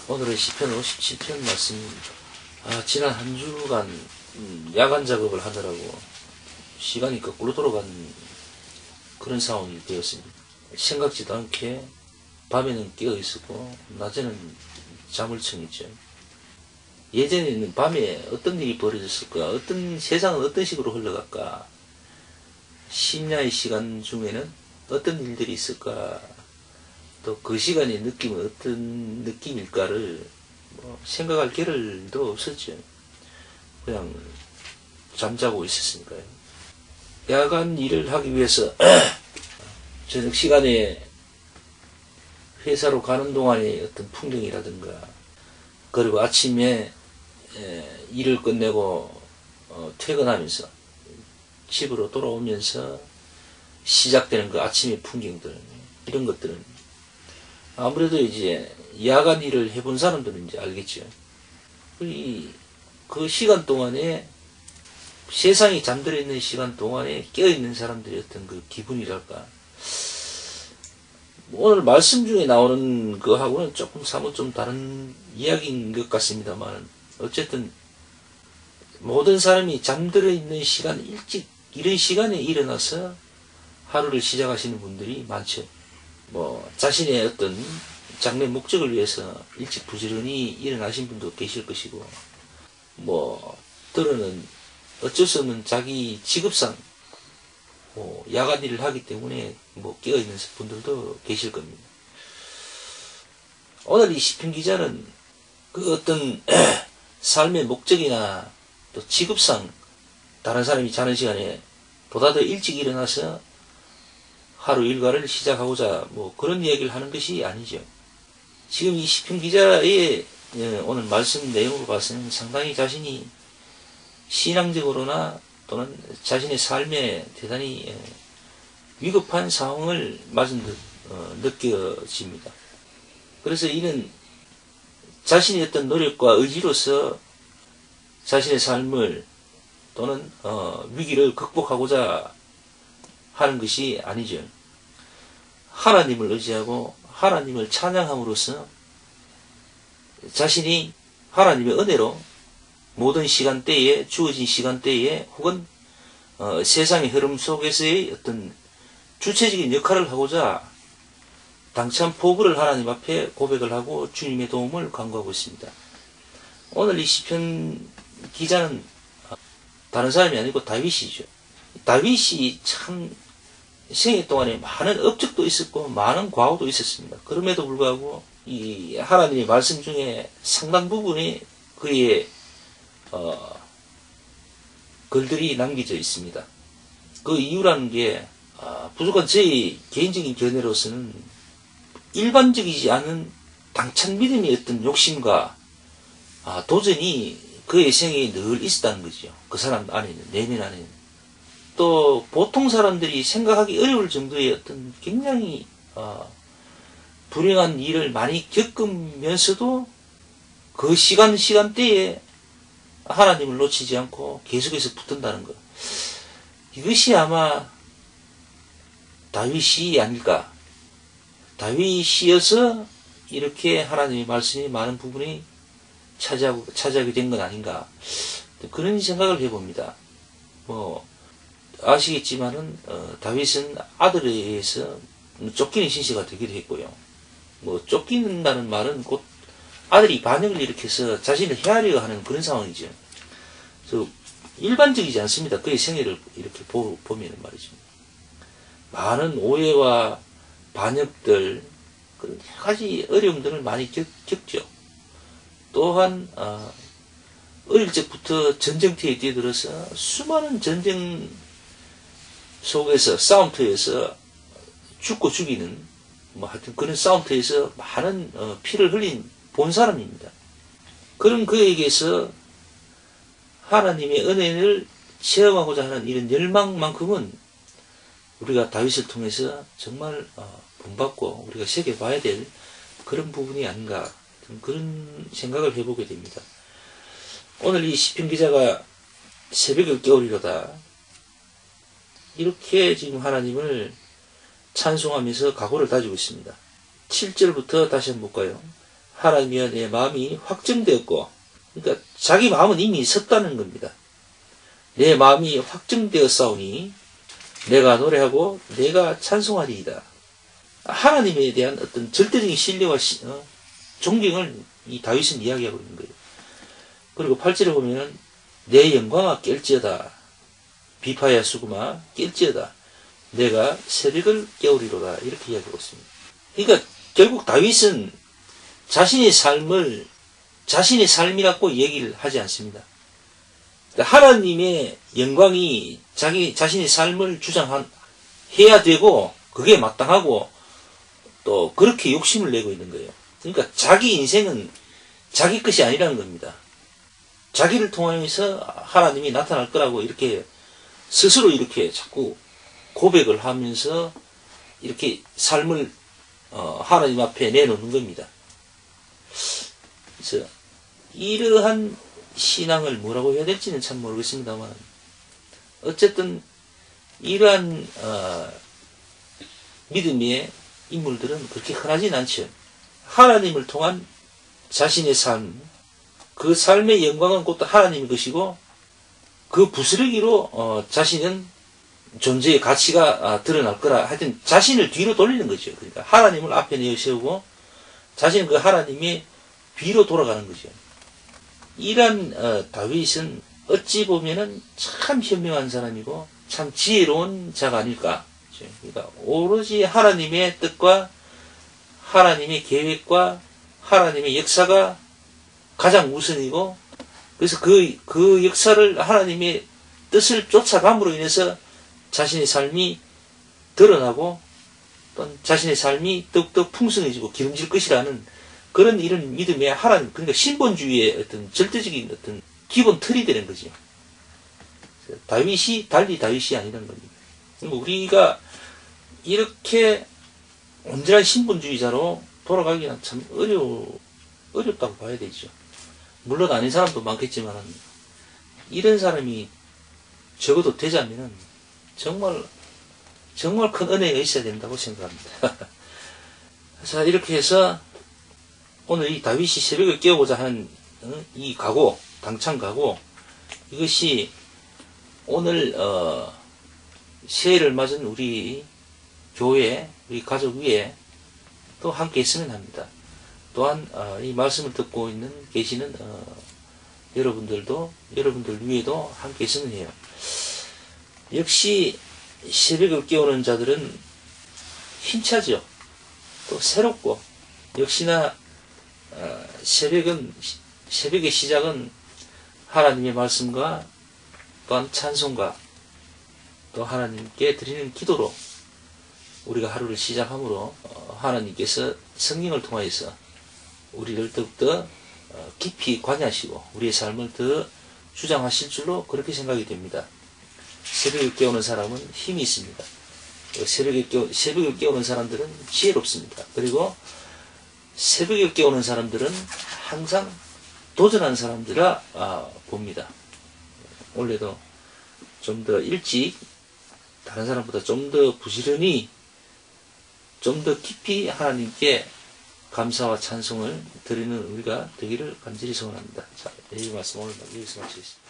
오늘은 시편 57편 말씀입니다. 지난 한 주간 야간 작업을 하느라고 시간이 거꾸로 돌아간 그런 상황이 되었습니다. 생각지도 않게 밤에는 깨어 있었고 낮에는 잠을 청했죠. 예전에는 밤에 어떤 일이 벌어졌을까, 세상은 어떤 식으로 흘러갈까, 심야의 시간 중에는 어떤 일들이 있을까, 또 그 시간의 느낌은 어떤 느낌일까를 생각할 겨를도 없었죠. 그냥 잠자고 있었으니까요. 야간 일을 하기 위해서 저녁 시간에 회사로 가는 동안의 어떤 풍경이라든가, 그리고 아침에 일을 끝내고 퇴근하면서 집으로 돌아오면서 시작되는 그 아침의 풍경들, 이런 것들은 아무래도 이제 야간 일을 해본 사람들은 이제 알겠죠. 그 시간 동안에, 세상이 잠들어 있는 시간 동안에 깨어있는 사람들의 어떤 그 기분이랄까, 오늘 말씀 중에 나오는 거하고는 조금 사뭇 좀 다른 이야기인 것 같습니다만, 어쨌든 모든 사람이 잠들어 있는 시간, 일찍 이런 시간에 일어나서 하루를 시작하시는 분들이 많죠. 자신의 어떤 장래 목적을 위해서 일찍 부지런히 일어나신 분도 계실 것이고, 때로는 어쩔 수 없는 자기 직업상 야간 일을 하기 때문에 깨어있는 분들도 계실 겁니다. 오늘 이 시편 기자는 그 어떤 삶의 목적이나 또 직업상 다른 사람이 자는 시간에 보다 더 일찍 일어나서 하루 일과를 시작하고자 그런 이야기를 하는 것이 아니죠. 지금 이 시편 기자의 오늘 말씀 내용으로 봐서는 상당히 자신이 신앙적으로나 또는 자신의 삶에 대단히 위급한 상황을 맞은 듯 느껴집니다. 그래서 이는 자신의 어떤 노력과 의지로서 자신의 삶을 또는 위기를 극복하고자 하는 것이 아니죠. 하나님을 의지하고 하나님을 찬양함으로써 자신이 하나님의 은혜로 모든 시간대에, 주어진 시간대에, 혹은 세상의 흐름 속에서의 어떤 주체적인 역할을 하고자 당찬 포부를 하나님 앞에 고백을 하고 주님의 도움을 간구하고 있습니다. 오늘 이 시편 기자는 다른 사람이 아니고 다윗이죠. 다윗이 참 생애 동안에 많은 업적도 있었고 많은 과오도 있었습니다. 그럼에도 불구하고 이 하나님의 말씀 중에 상당 부분이 그의 글들이 남겨져 있습니다. 그 이유라는 게 부족한 저희 개인적인 견해로서는 일반적이지 않은 당찬 믿음의 어떤 욕심과 도전이 그의 생애에 늘 있었다는 거죠. 그 사람 안에는, 내면 안에는. 또 보통 사람들이 생각하기 어려울 정도의 어떤 굉장히 불행한 일을 많이 겪으면서도 그 시간대에 하나님을 놓치지 않고 계속해서 붙든다는 것. 이것이 아마 다윗이 아닐까. 다윗이어서 이렇게 하나님의 말씀이 많은 부분이 차지하게 된 건 아닌가. 그런 생각을 해봅니다. 아시겠지만은 다윗은 아들에 의해서 쫓기는 신세가 되기도 했고요. 쫓기는다는 말은 곧 아들이 반역을 일으켜서 자신을 헤아리려 하는 그런 상황이죠. 그래서 일반적이지 않습니다. 그의 생애를 이렇게 보면 말이죠. 많은 오해와 반역들, 그런 여러 가지 어려움들을 많이 겪죠. 또한 어릴 적부터 전쟁터에 뛰어들어서 수많은 전쟁 속에서, 싸움터에서 죽고 죽이는 하여튼 그런 싸움터에서 많은 피를 흘린 본 사람입니다. 그런 그에게서 하나님의 은혜를 체험하고자 하는 이런 열망만큼은 우리가 다윗을 통해서 정말 본받고 우리가 새겨봐야 될 그런 부분이 아닌가, 그런 생각을 해보게 됩니다. 오늘 이 시편 기자가 새벽을 깨우리로다, 이렇게 지금 하나님을 찬송하면서 각오를 다지고 있습니다. 7절부터 다시 한번 볼까요? 하나님이여 내 마음이 확정되었고, 그러니까 자기 마음은 이미 섰다는 겁니다. 내 마음이 확정되었사오니 내가 노래하고 내가 찬송하리이다. 하나님에 대한 어떤 절대적인 신뢰와 존경을 이 다윗은 이야기하고 있는 거예요. 그리고 8절에 보면은 내 영광아 깰지어다. 비파야 수구마 깰지어다. 내가 새벽을 깨우리로다. 이렇게 이야기하고 있습니다. 그러니까 결국 다윗은 자신의 삶을 자신의 삶이라고 얘기를 하지 않습니다. 하나님의 영광이 자신의 삶을 주장해야 되고 그게 마땅하고 또 그렇게 욕심을 내고 있는 거예요. 그러니까 자기 인생은 자기 것이 아니라는 겁니다. 자기를 통해서 하나님이 나타날 거라고 이렇게 스스로 이렇게 자꾸 고백을 하면서 이렇게 삶을 하나님 앞에 내놓는 겁니다. 그래서 이러한 신앙을 뭐라고 해야 될지는 참 모르겠습니다만 어쨌든 이러한 믿음의 인물들은 그렇게 흔하진 않죠. 하나님을 통한 자신의 삶, 그 삶의 영광은 곧 하나님의 것이고 그 부스러기로 자신은 존재의 가치가 드러날 거라. 하여튼 자신을 뒤로 돌리는 거죠. 그러니까 하나님을 앞에 내세우고 자신은 그 하나님의 뒤로 돌아가는 거죠. 이런 다윗은 어찌 보면은 참 현명한 사람이고 참 지혜로운 자가 아닐까. 그러니까 오로지 하나님의 뜻과 하나님의 계획과 하나님의 역사가 가장 우선이고, 그래서 그 역사를 하나님의 뜻을 쫓아감으로 인해서 자신의 삶이 드러나고 또 자신의 삶이 더욱더 풍성해지고 기름질 것이라는 그런 이런 믿음의 하나님, 그러니까 신본주의의 어떤 절대적인 어떤 기본 틀이 되는 거죠. 다윗이 달리 다윗이 아니라는 겁니다. 우리가 이렇게 온전한 신본주의자로 돌아가기는 참 어렵다고 봐야 되죠. 물론 아닌 사람도 많겠지만 이런 사람이 적어도 되자면은 정말 큰 은혜가 있어야 된다고 생각합니다. 자, 이렇게 해서 오늘 이 다윗이 새벽을 깨우고자 하는 이 각오, 당찬 각오, 이것이 오늘 새해를 맞은 우리 교회, 우리 가족 위에 또 함께 있으면 합니다. 또한 이 말씀을 듣고 계시는 여러분들 위에도 함께 있으면 해요. 역시 새벽을 깨우는 자들은 힘차죠. 또 새롭고 역시나 새벽의 시작은 하나님의 말씀과 또한 찬송과 또 하나님께 드리는 기도로 우리가 하루를 시작함으로 하나님께서 성령을 통하여서 우리를 더욱더 깊이 관여하시고 우리의 삶을 더 주장하실 줄로 그렇게 생각이 됩니다. 새벽을 깨우는 사람은 힘이 있습니다. 새벽을 깨우는 사람들은 지혜롭습니다. 그리고 새벽을 깨우는 사람들은 항상 도전하는 사람들이라 봅니다. 원래도 좀 더 일찍 다른 사람보다 좀 더 부지런히 좀 더 깊이 하나님께 감사와 찬송을 드리는 우리가 되기를 간절히 소원합니다. 자, 이 말씀 오늘 여기서 마치겠습니다.